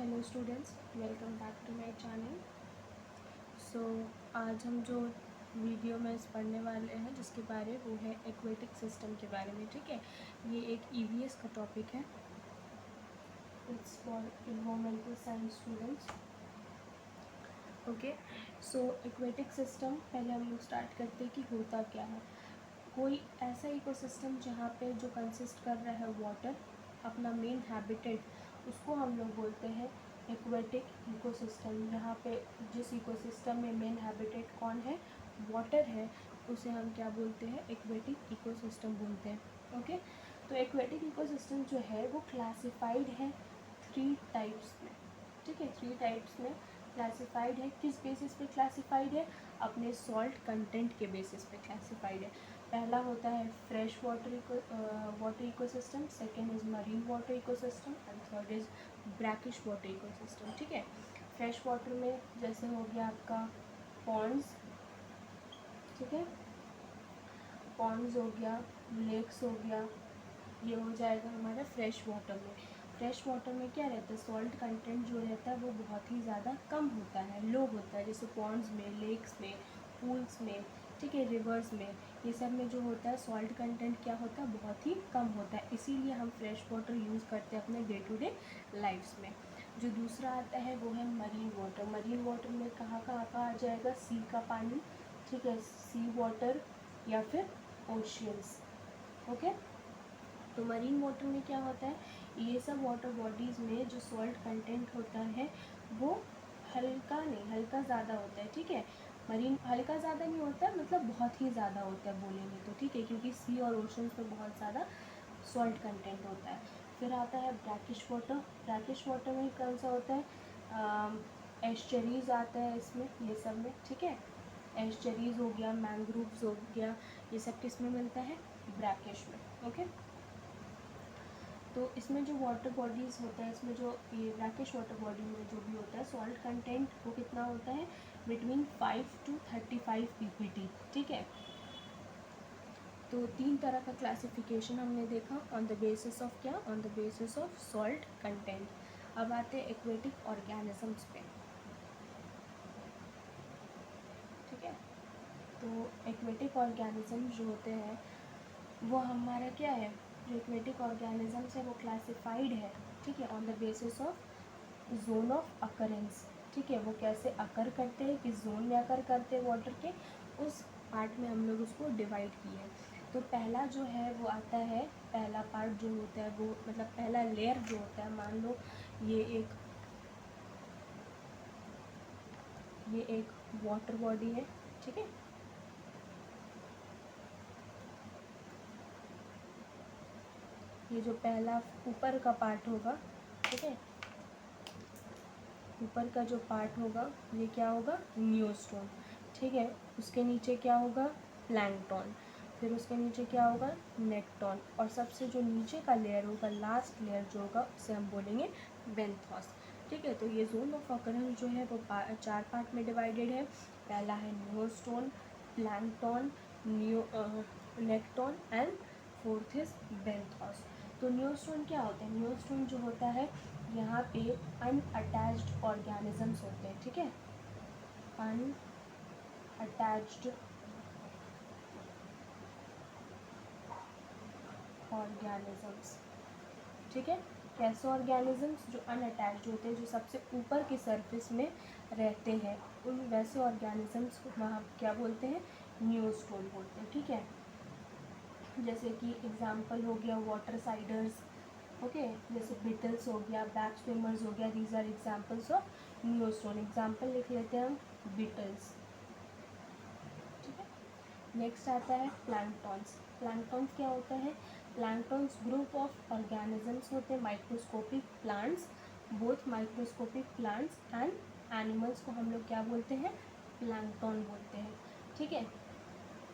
Hello students, welcome back to my channel. So आज हम जो वीडियो में पढ़ने वाले हैं जिसके बारे वो है एक्वेटिक सिस्टम के बारे में। ठीक है, ये एक ईवीएस का टॉपिक है। It's for environmental science students. Okay, so aquatic system पहले हम लोग स्टार्ट करते हैं कि होता क्या है। कोई ऐसा इकोसिस्टम जहाँ पे जो कंसिस्ट कर रहा है वाटर, अपना मेन हैबिटेट, उसको हम लोग बोलते हैं एक्वेटिक इकोसिस्टम। यहाँ पे जिस इकोसिस्टम में मेन हैबिटेट कौन है, वाटर है, उसे हम क्या बोलते हैं, एक्वेटिक इकोसिस्टम बोलते हैं। ओके, तो एक्वेटिक इकोसिस्टम जो है वो क्लासिफाइड है 3 टाइप्स में। ठीक है, 3 टाइप्स में क्लासिफाइड है। किस बेसिस पे क्लासिफाइड है? अपने सॉल्ट कंटेंट के बेसिस पे क्लासिफाइड है। पहला होता है fresh water ecosystem, second is marine water ecosystem and third is brackish water ecosystem. ठीक है, फ्रेश वाटर में जैसे हो गया आपका पॉन्ड्स, ठीक है, पॉन्ड्स हो गया, लेक्स हो गया, ये हो जाएगा हमारा फ्रेश वाटर में। फ्रेश वाटर में क्या रहता है, सॉल्ट कंटेंट जो रहता है वो बहुत ही ज़्यादा कम होता है, लो होता है, जैसे पॉन्ड्स में, लेक्स में, पूल्स में, ठीक है, रिवर्स में, ये सब में जो होता है सॉल्ट कंटेंट क्या होता है, बहुत ही कम होता है। इसीलिए हम फ्रेश वाटर यूज़ करते हैं अपने डे टू डे लाइफ्स में। जो दूसरा आता है वो है मरीन वाटर। मरीन वाटर में कहाँ आ जाएगा, सी का पानी, ठीक है, सी वाटर या फिर ओशियंस। ओके, तो मरीन वाटर में क्या होता है, ये सब वाटर बॉडीज़ में जो सॉल्ट कंटेंट होता है वो हल्का नहीं, हल्का ज़्यादा होता है। ठीक है, मरीन हल्का ज़्यादा नहीं होता, मतलब बहुत ही ज़्यादा होता है बोलेंगे तो। ठीक है, क्योंकि सी और ओशंस में बहुत ज़्यादा सॉल्ट कंटेंट होता है। फिर आता है ब्रैकिश वाटर। ब्रैकिश वाटर में कौन सा होता है, एस्चरीज आता है इसमें, ये सब में। ठीक है, एस्चरीज हो गया, मैंग्रोव्स हो गया, ये सब किस में मिलता है, ब्रैकिश में। ओके, तो इसमें जो वाटर बॉडीज़ होता है, इसमें जो ये ब्रैकिश वाटर बॉडी में जो भी होता है सॉल्ट कंटेंट वो कितना होता है, बिटवीन 5 to 35 ppt। ठीक है, तो 3 तरह का क्लासिफिकेशन हमने देखा ऑन द बेसिस ऑफ क्या, on the basis of salt content. अब आते हैं एक्वेटिक ऑर्गेनिजम्स पे। ठीक है, तो एक्वेटिक ऑर्गेनिज्म जो होते हैं वो हमारा क्या है, जो एक्वेटिक ऑर्गेनिजम्स है वो क्लासिफाइड है, ठीक है, on the basis of zone of occurrence. ठीक है, वो कैसे अकर करते हैं, किस जोन में अकर करते हैं वाटर के, उस पार्ट में हम लोग उसको डिवाइड किए हैं। तो पहला जो है वो आता है, पहला पार्ट जो होता है वो, मतलब पहला लेयर जो होता है, मान लो ये एक वाटर बॉडी है। ठीक है, ये जो पहला ऊपर का पार्ट होगा, ठीक है, ऊपर का जो पार्ट होगा ये क्या होगा, न्यूस्टोन। ठीक है, उसके नीचे क्या होगा, प्लैंकटन, फिर उसके नीचे क्या होगा, नेक्टॉन, और सबसे जो नीचे का लेयर होगा, लास्ट लेयर जो होगा, उसे हम बोलेंगे बेंथोस। ठीक है, तो ये जोन ऑफ ऑकरेंस जो है वो 4 पार्ट में डिवाइडेड है। पहला है neuston, plankton, nekton and fourth is benthos. तो न्यूस्टोन क्या होता है, न्यूस्टोन जो होता है यहाँ पे अनअटैच्ड ऑर्गेनिजम्स होते हैं। ठीक है, अनअटैच्ड ऑर्गेनिजम्स। ठीक है, कैसे ऑर्गेनिजम्स, जो अनअटैच्ड होते हैं, जो सबसे ऊपर की सरफेस में रहते हैं, उन वैसे ऑर्गेनिजम्स को वहाँ क्या बोलते हैं, न्यूस्टोन बोलते हैं। ठीक है, जैसे कि एग्जांपल हो गया वाटर साइडर्स। ओके, जैसे बिटल्स हो गया, बैक स्विमर्स हो गया, these are examples of neuston. Example लिख लेते हैं हम, बिटल्स। ठीक है, नेक्स्ट आता है प्लैंक्टॉन्स। प्लैंक्टॉन्स क्या होता है, प्लैंक्टॉन्स ग्रुप ऑफ ऑर्गेनिजम्स होते हैं, microscopic plants, both microscopic plants and animals को हम लोग क्या बोलते हैं, प्लैंक्टॉन बोलते हैं। ठीक है,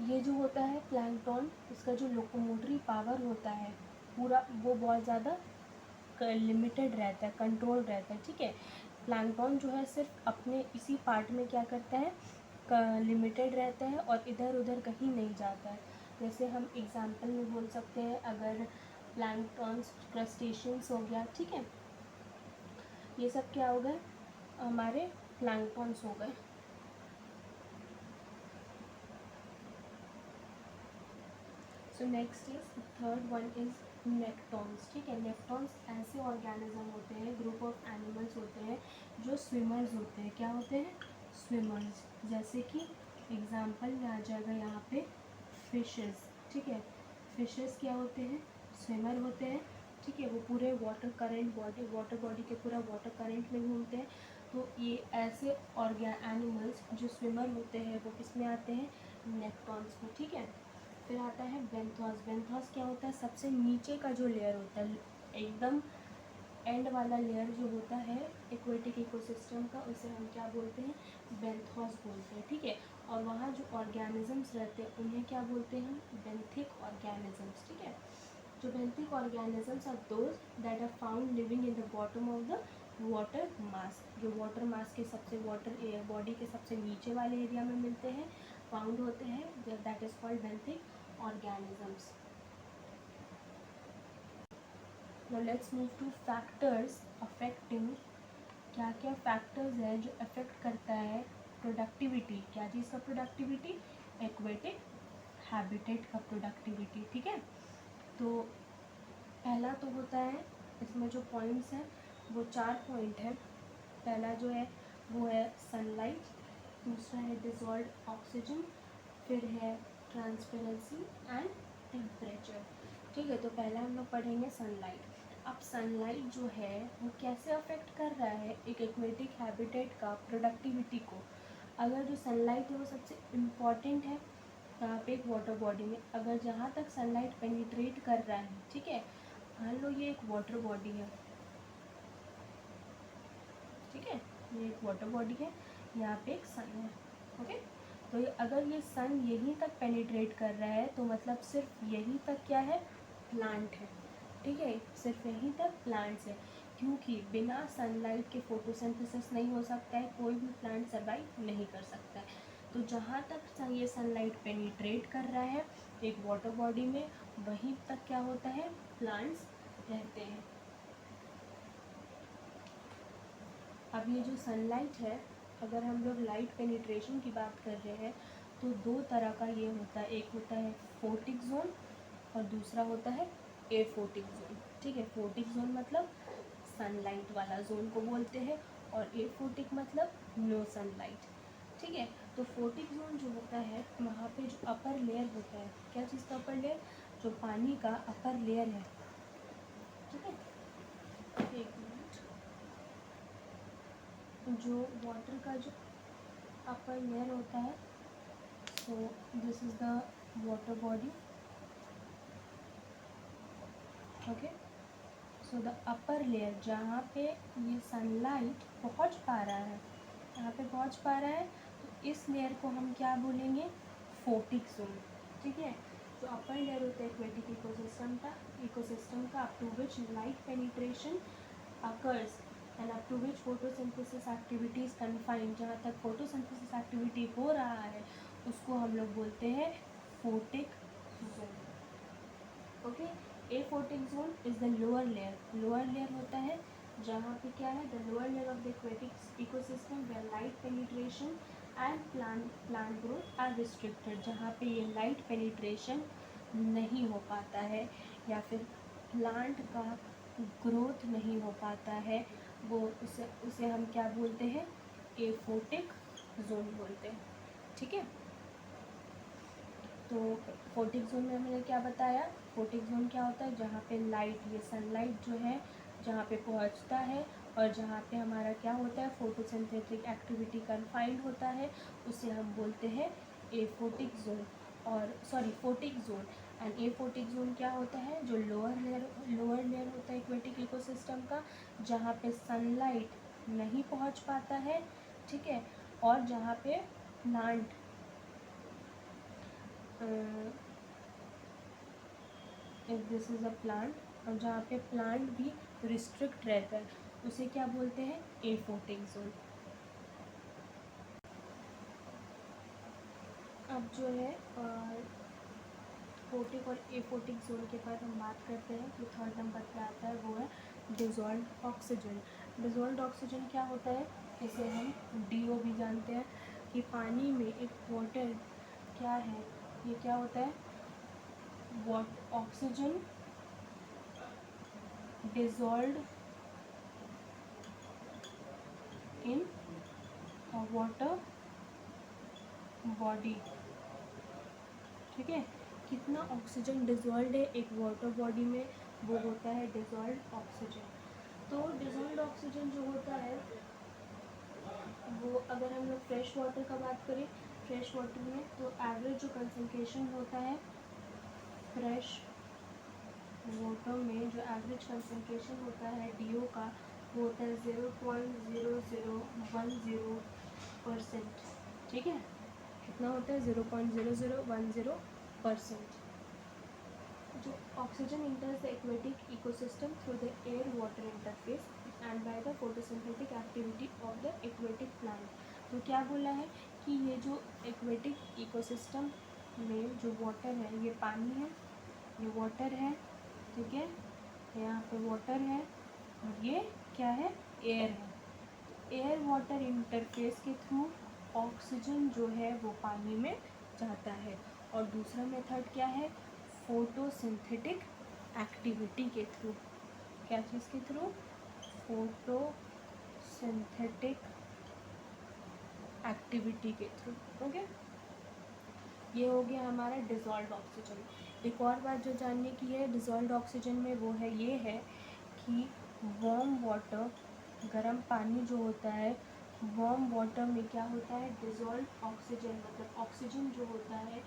ये जो होता है प्लैंक्टॉन, इसका जो लोकोमोटरी पावर होता है पूरा, वो बहुत ज़्यादा लिमिटेड रहता है, कंट्रोल रहता है। ठीक है, प्लैंक्टॉन जो है सिर्फ अपने इसी पार्ट में क्या करता है, लिमिटेड रहता है और इधर उधर कहीं नहीं जाता है। जैसे हम एग्जांपल में बोल सकते हैं, अगर प्लैंक्टॉन्स क्रस्टेशियंस हो गया, ठीक है, ये सब क्या हो गए, हमारे प्लैंक्टन्स हो गए। So next is third one is nektons. ठीक है, नेक्टॉन्स ऐसे ऑर्गेनिज्म होते हैं, ग्रुप ऑफ एनिमल्स होते हैं जो स्विमर्स होते हैं। क्या होते हैं? स्विमर्स। जैसे कि एग्जाम्पल में आ जाएगा यहाँ पे फिशेस। ठीक है, फिशेस क्या होते हैं? स्विमर होते हैं। ठीक है, वो पूरे वाटर बॉडी के पूरा वाटर करंट में घूमते हैं। तो ये ऐसे एनिमल्स जो स्विमर होते हैं वो किस में आते हैं? नेक्टॉन्स में। ठीक है, फिर आता है बेंथोस। बेंथोस क्या होता है? सबसे नीचे का जो लेयर होता है, एकदम एंड वाला लेयर जो होता है एक्वेटिक इकोसिस्टम का, उसे हम क्या बोलते हैं? बेंथोस बोलते हैं। ठीक है, और वहाँ जो ऑर्गेनिजम्स रहते हैं उन्हें क्या बोलते हैं? Benthic organisms. ठीक है, जो benthic organisms are those that are found living in the bottom of the water mass. जो वाटर मास के सबसे वाटर बॉडी के सबसे नीचे वाले एरिया में मिलते हैं, फाउंड होते हैं, that is called benthic organisms. Now let's move two factors affecting. क्या क्या फैक्टर्स है जो अफेक्ट करता है प्रोडक्टिविटी? क्या चीज़ का प्रोडक्टिविटी? एक्वेटिक हैबिटेट का प्रोडक्टिविटी। ठीक है, तो पहला तो होता है, इसमें जो पॉइंट्स हैं वो 4 पॉइंट है। पहला जो है वो है सनलाइट, दूसरा है डिसॉल्व्ड ऑक्सीजन, फिर है ट्रांसपेरेंसी एंड टेम्परेचर। ठीक है, तो पहला हम लोग पढ़ेंगे सनलाइट। अब सनलाइट जो है वो कैसे अफेक्ट कर रहा है एक एक्वेटिक हैबिटेट का प्रोडक्टिविटी को? अगर जो सनलाइट है वो सबसे इम्पॉर्टेंट है यहाँ पे एक वाटर बॉडी में, अगर जहाँ तक सनलाइट पेनिट्रेट कर रहा है, ठीक है, मान लो ये एक वाटर बॉडी है। ठीक है, ये एक वाटर बॉडी है, यहाँ पे एक सन है। ओके, तो अगर ये सन यहीं तक पेनिट्रेट कर रहा है तो मतलब सिर्फ यहीं तक क्या है? प्लांट है। ठीक है, सिर्फ यहीं तक प्लांट्स है, क्योंकि बिना सनलाइट के फोटोसिंथेसिस नहीं हो सकता है, कोई भी प्लांट सर्वाइव नहीं कर सकता है। तो जहाँ तक ये सनलाइट पेनिट्रेट कर रहा है एक वाटर बॉडी में, वहीं तक क्या होता है? प्लांट्स रहते हैं। अब ये जो सनलाइट है, अगर हम लोग लाइट पेनिट्रेशन की बात कर रहे हैं तो 2 तरह का ये होता है, एक होता है फोटिक जोन और दूसरा होता है एफोटिक जोन। ठीक है, फोटिक जोन मतलब सनलाइट वाला जोन को बोलते हैं और एफोटिक मतलब नो सनलाइट। ठीक है, तो फोटिक जोन जो होता है वहाँ पे जो अपर लेयर होता है, क्या चीज़ का अपर लेयर? जो पानी का अपर लेयर है। ठीक है, एक मिनट, जो वाटर का जो अपर लेयर होता है, so this is the water body. Okay, so the upper layer जहाँ पे ये सनलाइट पहुँच पा रहा है, यहाँ पे पहुँच पा रहा है, तो इस लेयर को हम क्या बोलेंगे? Photic zone. ठीक है, जो अपर लेयर होता है एक्वेटिक इकोसिस्टम का up to which light penetration occurs and up to which photosynthesis activities confined, जहाँ तक फोटोसिंथेसिस एक्टिविटी हो रहा है उसको हम लोग बोलते हैं photic zone. Okay, aphotic zone is the lower layer. Lower layer होता है जहाँ पे क्या है? The lower layer of the aquatic ecosystem where light penetration and plant growth are restricted, जहाँ पे ये लाइट पेनिट्रेशन नहीं हो पाता है या फिर प्लांट का ग्रोथ नहीं हो पाता है, वो उसे हम क्या बोलते हैं? एफोटिक जोन बोलते हैं। ठीक है, तो फोटिक जोन में मैंने क्या बताया? फोटिक जोन क्या होता है? जहाँ पे लाइट, ये सनलाइट जो है जहाँ पे पहुँचता है और जहाँ पे हमारा क्या होता है? फोटोसिंथेटिक एक्टिविटी कन्फाइंड होता है, उसे हम बोलते हैं एफोटिक जोन, और sorry photic zone. And aphotic zone क्या होता है? जो लोअर लेयर होता है एक्वेटिक इकोसिस्टम का, जहाँ पे सनलाइट नहीं पहुँच पाता है। ठीक है, और जहाँ पे plant if this is a plant, और जहाँ पे प्लांट भी रिस्ट्रिक्ट रहता है, उसे क्या बोलते हैं? Aphotic zone. अब जो है फोटिक और एफोटिक जोन के बाद हम बात करते हैं, जो थर्ड नंबर पे आता है वो है डिसॉल्व्ड ऑक्सीजन। डिज़ोल्व्ड ऑक्सीजन क्या होता है, इसे हम DO भी जानते हैं कि पानी में एक वाटर क्या है, ये क्या होता है, oxygen dissolved in water body. ठीक है, कितना ऑक्सीजन डिज़ोल्व है एक वाटर बॉडी में, वो होता है डिज़ोल्व्ड ऑक्सीजन। तो डिज़ोल्व्ड ऑक्सीजन जो होता है वो, अगर हम लोग फ्रेश वाटर का बात करें, फ्रेश वाटर में तो एवरेज जो कंसंट्रेशन होता है फ्रेश वाटर में, जो एवरेज कंसंट्रेशन होता है DO का, वो होता है 0.0010%। ठीक है, कितना होता है, 0.0010%। जो oxygen enters the aquatic ecosystem through the air-water interface and by the photosynthetic activity of the aquatic plant। तो क्या बोला है कि ये जो एक्वेटिक इकोसिस्टम में जो वाटर है, ये पानी है, ये वाटर है, ठीक है, यहाँ पे वाटर है, और ये क्या है, एयर है। एयर वाटर इंटरफेस के थ्रू ऑक्सीजन जो है वो पानी में जाता है। और दूसरा मेथड क्या है, फोटोसिंथेटिक एक्टिविटी के थ्रू। क्या चीज़ के थ्रू, फोटोसिंथेटिक एक्टिविटी के थ्रू। ओके, ये हो गया हमारा डिज़ोल्व्ड ऑक्सीजन। एक और बात जो जानने की है डिज़ोल्व्ड ऑक्सीजन में, वो है ये है कि वार्म वाटर, गर्म पानी जो होता है, वार्म वाटर में क्या होता है, डिज़ोल्व्ड ऑक्सीजन मतलब ऑक्सीजन जो होता है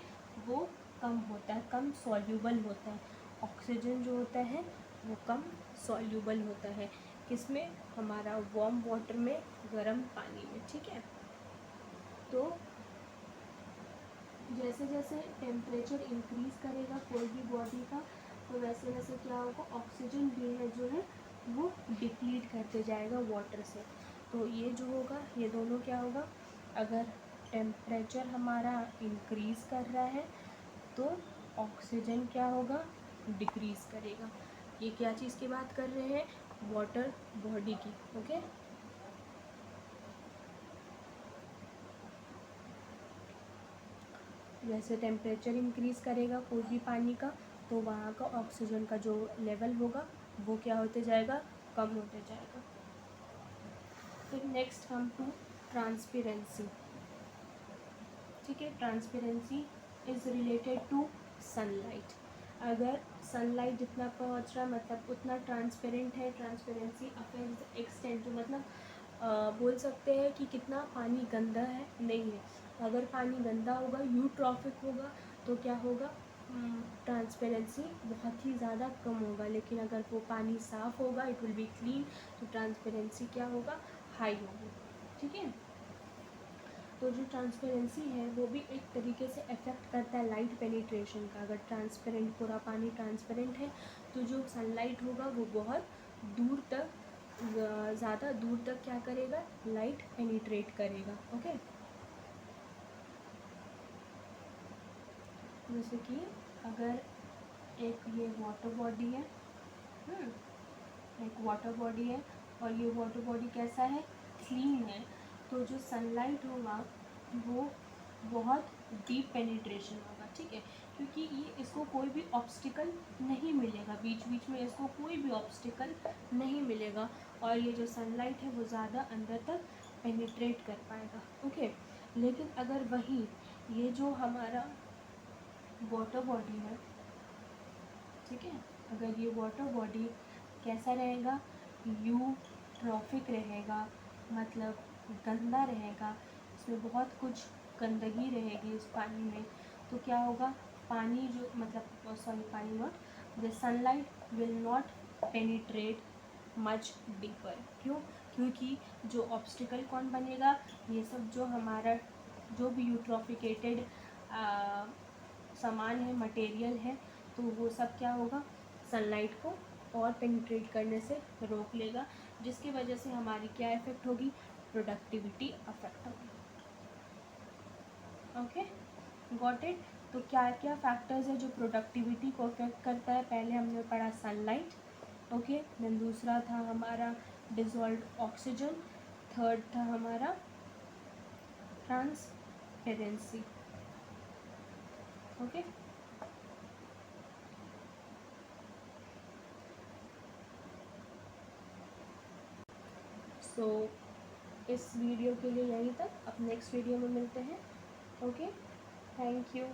वो कम होता है, कम सॉल्यूबल होता है। ऑक्सीजन जो होता है वो कम सॉल्यूबल होता है, किसमें, हमारा वार्म वाटर में, गर्म पानी में। ठीक है, तो जैसे जैसे टेम्परेचर इंक्रीज़ करेगा कोई भी बॉडी का, तो वैसे वैसे क्या होगा, ऑक्सीजन भी है जो है वो डिप्लीट करते जाएगा वाटर से। तो ये जो होगा, ये दोनों क्या होगा, अगर टेम्परेचर हमारा इंक्रीज़ कर रहा है तो ऑक्सीजन क्या होगा, डिक्रीज़ करेगा। ये क्या चीज़ की बात कर रहे हैं, वाटर बॉडी की। ओके, जैसे टेम्परेचर इंक्रीज़ करेगा कोई भी पानी का, तो वहाँ का ऑक्सीजन का जो लेवल होगा वो क्या होते जाएगा, कम होते जाएगा। फिर नेक्स्ट हम टू ट्रांसपेरेंसी। ठीक है, transparency is related to sunlight. अगर सनलाइट जितना पहुँच रहा मतलब उतना ट्रांसपेरेंट है, ट्रांसपेरेंसी अफेक्ट्स एक्सटेंट, मतलब बोल सकते हैं कि कितना पानी गंदा है, नहीं है। अगर पानी गंदा होगा, यूट्रॉफिक होगा, तो क्या होगा, ट्रांसपेरेंसी बहुत ही ज़्यादा कम होगा। लेकिन अगर वो पानी साफ़ होगा, इट विल बी क्लीन, तो ट्रांसपेरेंसी क्या होगा, हाई होगी। ठीक है, तो जो ट्रांसपेरेंसी है वो भी एक तरीके से अफेक्ट करता है लाइट पेनिट्रेशन का। अगर ट्रांसपेरेंट, पूरा पानी ट्रांसपेरेंट है, तो जो सनलाइट होगा वो बहुत दूर तक, ज़्यादा दूर तक क्या करेगा, लाइट पेनिट्रेट करेगा। ओके, जैसे कि अगर एक ये वाटर बॉडी है, एक वाटर बॉडी है, और ये वाटर बॉडी कैसा है, क्लीन है, तो जो सनलाइट होगा वो बहुत डीप पेनिट्रेशन होगा। ठीक है, क्योंकि ये इसको कोई भी ऑब्स्टिकल नहीं मिलेगा, बीच बीच में इसको कोई भी ऑब्स्टिकल नहीं मिलेगा, और ये जो सनलाइट है वो ज़्यादा अंदर तक पेनिट्रेट कर पाएगा। ओके, लेकिन अगर वही ये जो हमारा वाटर बॉडी है, ठीक है, अगर ये वाटर बॉडी कैसा रहेगा, यूट्रॉफिक रहेगा, मतलब गंदा रहेगा, इसमें बहुत कुछ गंदगी रहेगी इस पानी में, तो क्या होगा, पानी जो मतलब सॉरी पानी not, the sunlight will not penetrate much deeper. क्यों, क्योंकि जो ऑब्स्टिकल कौन बनेगा, ये सब जो हमारा जो भी यूट्रॉफिकेटेड सामान है, मटेरियल है, तो वो सब क्या होगा, सनलाइट को और पेनिट्रेट करने से रोक लेगा, जिसकी वजह से हमारी क्या इफ़ेक्ट होगी, प्रोडक्टिविटी अफेक्ट होगी। Okay, got it. तो क्या क्या फैक्टर्स है जो प्रोडक्टिविटी को अफेक्ट करता है, पहले हमने पढ़ा सनलाइट। ओके, देन दूसरा था हमारा डिजॉल्व्ड ऑक्सीजन, थर्ड था हमारा ट्रांसपेरेंसी। ओके, सो इस वीडियो के लिए यहीं तक, अब नेक्स्ट वीडियो में मिलते हैं। Okay, thank you.